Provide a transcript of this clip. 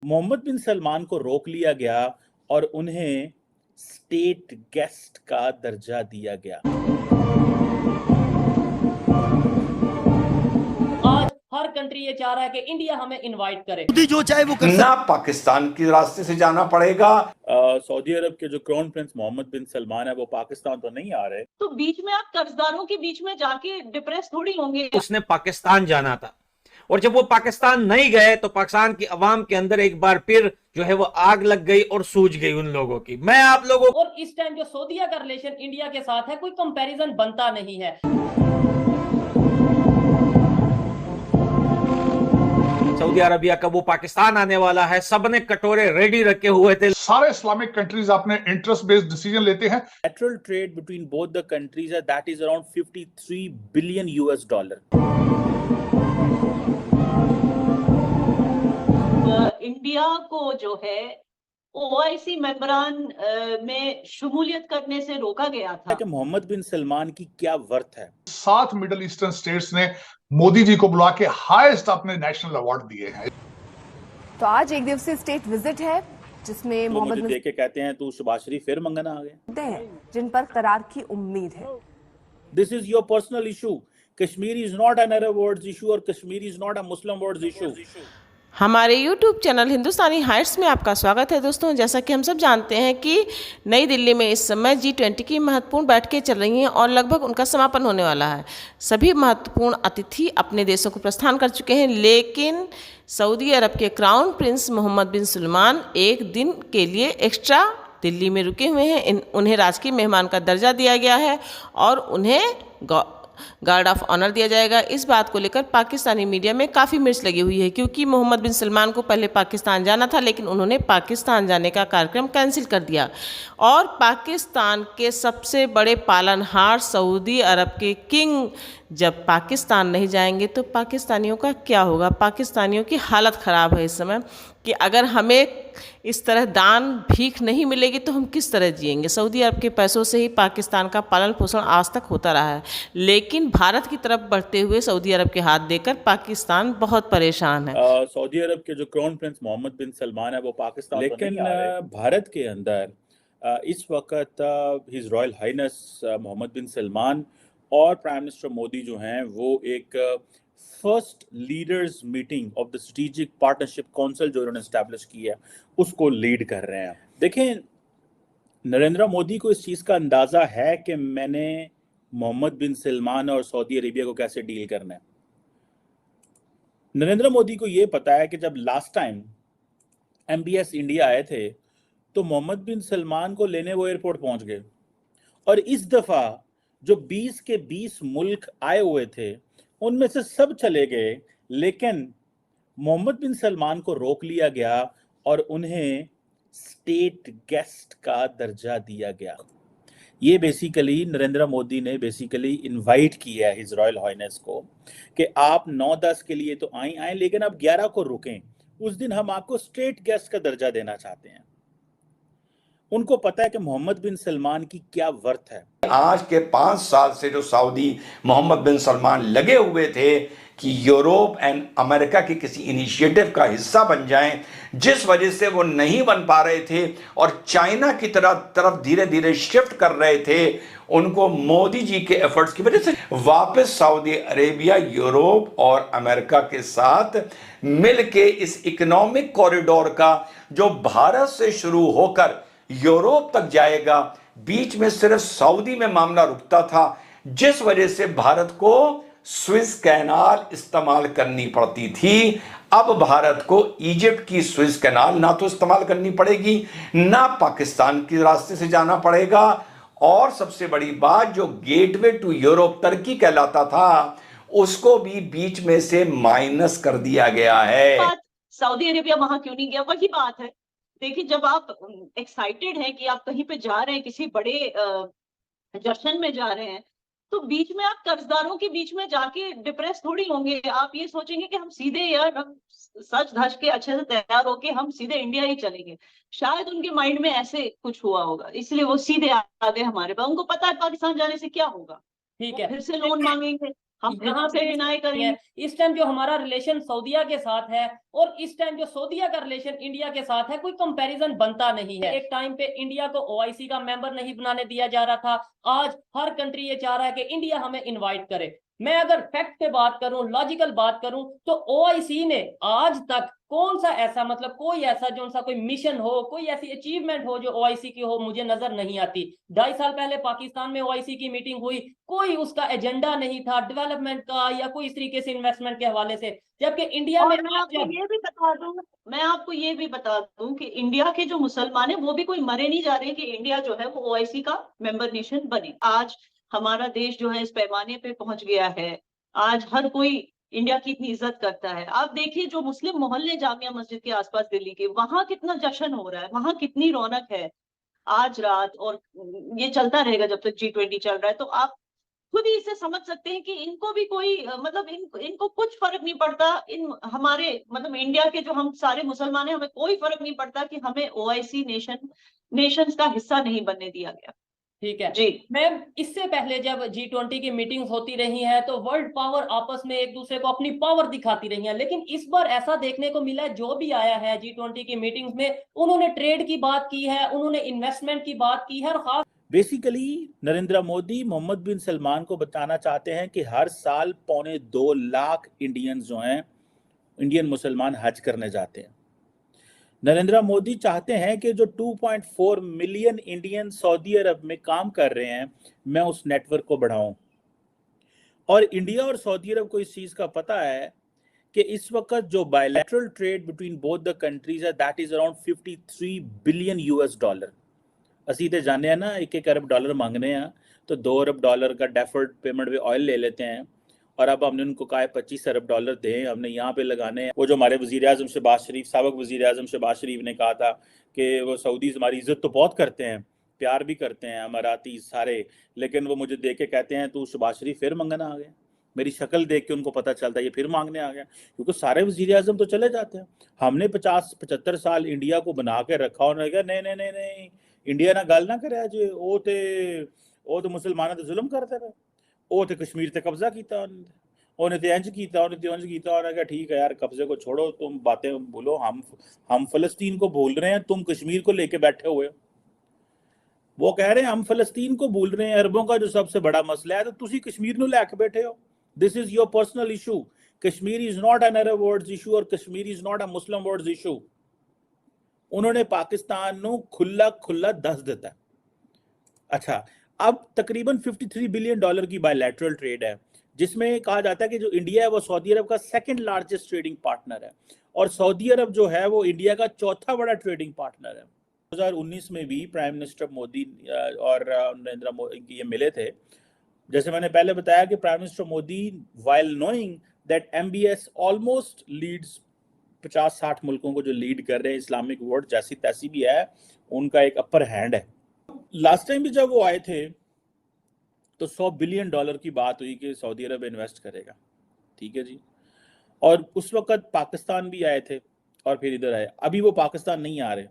मोहम्मद बिन सलमान को रोक लिया गया और उन्हें स्टेट गेस्ट का दर्जा दिया गया। आज हर कंट्री ये चाह रहा है कि इंडिया हमें इनवाइट करे, जो चाहे वो कर ना पाकिस्तान के रास्ते से जाना पड़ेगा। सऊदी अरब के जो क्राउन प्रिंस मोहम्मद बिन सलमान है वो पाकिस्तान तो नहीं आ रहे, तो बीच में आप कर्जदारों के बीच में जाके डिप्रेस थोड़ी होंगे। उसने पाकिस्तान जाना था और जब वो पाकिस्तान नहीं गए तो पाकिस्तान की अवाम के अंदर एक बार फिर जो है वो आग लग गई और सूझ गई उन लोगों की। मैं आप लोगों और इस टाइम जो सऊदीया का रिलेशन इंडिया के साथ है, कोई कंपैरिजन बनता नहीं है। सऊदी अरबिया का वो पाकिस्तान आने वाला है, सबने कटोरे रेडी रखे हुए थे। सारे इस्लामिक कंट्रीज अपने इंटरेस्ट बेस्ड डिसीजन लेते हैं। Bilateral trade between both the countries that is around 53 billion US dollar. India को जो है OIC मेंबरान में शमूलियत करने से रोका गया था। कि मोहम्मद बिन सलमान की क्या वर्थ है। 7 मिडिल ईस्टर्न स्टेट्स ने मोदी जी को बुला के हाईएस्ट अपने नेशनल अवार्ड दिए हैं। तो आज एक दिवसीय स्टेट विजिट है जिसमें मोहम्मद देख के कहते हैं तू शबाज शरीफ फिर मंगना आ गए हैं जिन पर करार की उम्मीद है। This is your personal issue. Kashmir is not an Arab world's issue और Kashmir is not a Muslim world's issue. हमारे YouTube चैनल हिंदुस्तानी हाइट्स में आपका स्वागत है। दोस्तों, जैसा कि हम सब जानते हैं कि नई दिल्ली में इस समय G20 की महत्वपूर्ण बैठकें चल रही हैं और लगभग उनका समापन होने वाला है। सभी महत्वपूर्ण अतिथि अपने देशों को प्रस्थान कर चुके हैं, लेकिन सऊदी अरब के क्राउन प्रिंस मोहम्मद बिन सलमान एक दिन के लिए एक्स्ट्रा दिल्ली में रुके हुए हैं। उन्हें राजकीय मेहमान का दर्जा दिया गया है और उन्हें गार्ड ऑफ ऑनर दिया जाएगा। इस बात को लेकर पाकिस्तानी मीडिया में काफ़ी मिर्च लगी हुई है, क्योंकि मोहम्मद बिन सलमान को पहले पाकिस्तान जाना था, लेकिन उन्होंने पाकिस्तान जाने का कार्यक्रम कैंसिल कर दिया और पाकिस्तान के सबसे बड़े पालनहार सऊदी अरब के किंग जब पाकिस्तान नहीं जाएंगे तो पाकिस्तानियों का क्या होगा। पाकिस्तानियों की हालत ख़राब है इस समय कि अगर हमें इस तरह दान भीख नहीं मिलेगी तो हम किस तरह जिएंगे। सऊदी अरब के पैसों से ही पाकिस्तान का पालन पोषण आज तक होता रहा है, लेकिन भारत की तरफ बढ़ते हुए सऊदी अरब के हाथ देकर पाकिस्तान बहुत परेशान है। सऊदी अरब के जो क्राउन प्रिंस मोहम्मद बिन सलमान है वो पाकिस्तान, लेकिन भारत के अंदर इस वक्त हिज रॉयल हाइनेस मोहम्मद बिन सलमान और प्राइम मिनिस्टर मोदी जो हैं वो एक first leaders meeting of the strategic partnership council जो उन्होंने एस्टैब्लिश की है उसको लीड कर रहे हैं। देखें, नरेंद्र मोदी को इस चीज़ का अंदाज़ा है कि मैंने मोहम्मद बिन सलमान और सऊदी अरेबिया को कैसे डील करना है। नरेंद्र मोदी को ये पता है कि जब लास्ट टाइम MBS इंडिया आए थे तो मोहम्मद बिन सलमान को लेने वो एयरपोर्ट पहुंच गए और इस दफ़ा जो 20 के 20 मुल्क आए हुए थे उनमें से सब चले गए, लेकिन मोहम्मद बिन सलमान को रोक लिया गया और उन्हें स्टेट गेस्ट का दर्जा दिया गया। ये बेसिकली नरेंद्र मोदी ने बेसिकली इनवाइट किया है हिज रॉयल हाइनेस को कि आप 9-10 के लिए तो आए लेकिन अब 11 को रुकें, उस दिन हम आपको स्टेट गेस्ट का दर्जा देना चाहते हैं। उनको पता है कि मोहम्मद बिन सलमान की क्या वर्थ है। आज के 5 साल से जो सऊदी मोहम्मद बिन सलमान लगे हुए थे कि यूरोप एंड अमेरिका के किसी इनिशिएटिव का हिस्सा बन जाएं, जिस वजह से वो नहीं बन पा रहे थे और चाइना की तरफ धीरे धीरे शिफ्ट कर रहे थे, उनको मोदी जी के एफर्ट्स की वजह से वापस सऊदी अरेबिया यूरोप और अमेरिका के साथ मिलके इस इकोनॉमिक कॉरिडोर का जो भारत से शुरू होकर यूरोप तक जाएगा, बीच में सिर्फ सऊदी में मामला रुकता था, जिस वजह से भारत को स्विस कैनाल इस्तेमाल करनी पड़ती थी। अब भारत को इजिप्ट की स्विस कैनाल ना तो इस्तेमाल करनी पड़ेगी, ना पाकिस्तान के रास्ते से जाना पड़ेगा, और सबसे बड़ी बात जो गेटवे टू यूरोप तुर्की कहलाता था उसको भी बीच में से माइनस कर दिया गया है। सऊदी अरेबिया वहां क्यों नहीं गया, वही बात है। देखिए, जब आप एक्साइटेड हैं कि आप कहीं पे जा रहे हैं, किसी बड़े जश्न में जा रहे हैं, तो बीच में आप कर्जदारों के बीच में जाके डिप्रेस थोड़ी होंगे। आप ये सोचेंगे कि हम सीधे यार हम सच धज के अच्छे से तैयार होके हम सीधे इंडिया ही चलेंगे। शायद उनके माइंड में ऐसे कुछ हुआ होगा, इसलिए वो सीधे आ गए हमारे पास। उनको पता है पाकिस्तान जाने से क्या होगा, ठीक है, फिर से लोन मांगेंगे, हम कहाँ से डिनाई करेंगे? इस टाइम जो हमारा रिलेशन सऊदीया के साथ है और इस टाइम जो सऊदीया का रिलेशन इंडिया के साथ है, कोई कंपैरिजन बनता नहीं है। एक टाइम पे इंडिया को ओआईसी का मेंबर नहीं बनाने दिया जा रहा था, आज हर कंट्री ये चाह रहा है कि इंडिया हमें इनवाइट करे। मैं अगर फैक्ट पे बात करूं, लॉजिकल बात करूं, तो ओआईसी ने आज तक कौन सा ऐसा, मतलब कोई ऐसा जो सा कोई मिशन हो, कोई ऐसी अचीवमेंट हो जो ओआईसी की हो, मुझे नजर नहीं आती। 2.5 साल पहले पाकिस्तान में ओआईसी की मीटिंग हुई, कोई उसका एजेंडा नहीं था डेवलपमेंट का या कोई इस तरीके से इन्वेस्टमेंट के हवाले से, जबकि इंडिया में मैं आपको ये भी बता दूं कि इंडिया के जो मुसलमान है वो भी कोई मरे नहीं जा रहे कि इंडिया जो है वो ओआईसी का मेंबर नेशन बने। आज हमारा देश जो है इस पैमाने पे पहुंच गया है, आज हर कोई इंडिया की इतनी इज्जत करता है। आप देखिए जो मुस्लिम मोहल्ले जामिया मस्जिद के आसपास दिल्ली के, वहां कितना जश्न हो रहा है, वहां कितनी रौनक है आज रात, और ये चलता रहेगा जब तक G20 चल रहा है। तो आप खुद ही इसे समझ सकते हैं कि इनको भी कोई मतलब इनको कुछ फर्क नहीं पड़ता। इन हमारे मतलब इंडिया के जो हम सारे मुसलमान हैं, हमें कोई फर्क नहीं पड़ता कि हमें ओआईसी नेशंस का हिस्सा नहीं बनने दिया गया। ठीक है जी मैम, इससे पहले जब G20 की मीटिंग्स होती रही हैं तो वर्ल्ड पावर आपस में एक दूसरे को अपनी पावर दिखाती रही हैं, लेकिन इस बार ऐसा देखने को मिला है, जो भी आया है G20 की मीटिंग्स में, उन्होंने ट्रेड की बात की है, उन्होंने इन्वेस्टमेंट की बात की है, और खास बेसिकली नरेंद्र मोदी मोहम्मद बिन सलमान को बताना चाहते हैं कि हर साल 2.25 लाख इंडियंस जो हैं, इंडियन मुसलमान हज करने जाते हैं। नरेंद्र मोदी चाहते हैं कि जो 2.4 मिलियन इंडियन सऊदी अरब में काम कर रहे हैं, मैं उस नेटवर्क को बढ़ाऊं। और इंडिया और सऊदी अरब को इस चीज का पता है कि इस वक्त जो bilateral trade between both the countries है, that is around 53 billion US$। असी तो जाने हैं ना, 1 अरब डॉलर मांगने हैं तो 2 अरब डॉलर का डेफर्ड पेमेंट पे ऑयल ले लेते हैं, और अब हमने उनको कहा है 25 अरब डॉलर दें, हमने यहाँ पे लगाने हैं। वो जो हमारे वज़ीर आज़म शहबाज शरीफ, साबिक़ वज़ीर आज़म शहबाज शरीफ ने कहा था कि वो सऊदीज़ हमारी इज़्ज़त तो बहुत करते हैं, प्यार भी करते हैं अमाराती सारे, लेकिन वो मुझे देख के कहते हैं तू शहबाज शरीफ फिर मंगना आ गया। मेरी शक्ल देख के उनको पता चलता है ये फिर मांगने आ गया, क्योंकि सारे वज़ीर आज़म तो चले जाते हैं। हमने 50-75 साल इंडिया को बना के रखा, उन्होंने कहा नहीं नहीं नहीं नहीं, इंडिया ना गल ना करे जी, वो तो मुसलमानों ते जुल्म करते रहे, वो तो कश्मीर ते कब्जा किया उन्हें, तो इंज किया, उन्हें तो इंज किया। उन्होंने कहा ठीक है यार, कब्जे को छोड़ो, तुम बातें भूलो, हम फलस्तीन को भूल रहे हैं, तुम कश्मीर को लेके बैठे हुए हो। वो कह रहे हैं हम फलस्तीन को भूल रहे हैं, अरबों का जो सबसे बड़ा मसला है, तो तुसी कश्मीर नूं लैके बैठे हो। This is your personal issue. Kashmir is not an Arab world's issue, और Kashmir is not a Muslim world's issue. उन्होंने पाकिस्तान नूं खुला खुला दस दिता। अच्छा, अब तकरीबन 53 बिलियन डॉलर की बायलैटरल ट्रेड है, जिसमें कहा जाता है कि जो इंडिया है वो सऊदी अरब का सेकंड लार्जेस्ट ट्रेडिंग पार्टनर है, और सऊदी अरब जो है वो इंडिया का चौथा बड़ा ट्रेडिंग पार्टनर है। 2019 में भी प्राइम मिनिस्टर मोदी और नरेंद्र मोदी ये मिले थे। जैसे मैंने पहले बताया कि prime minister Modi, while knowing that MBS almost leads 50-60 मुल्कों को जो लीड कर रहे हैं, इस्लामिक वर्ल्ड जैसी तैसी भी है, उनका एक अपर हैंड है। लास्ट टाइम भी जब वो आए थे तो $100 बिलियन की बात हुई कि सऊदी अरब इन्वेस्ट करेगा, ठीक है जी। और उस वक्त पाकिस्तान भी आए थे और फिर इधर आए। अभी वो पाकिस्तान नहीं आ रहे,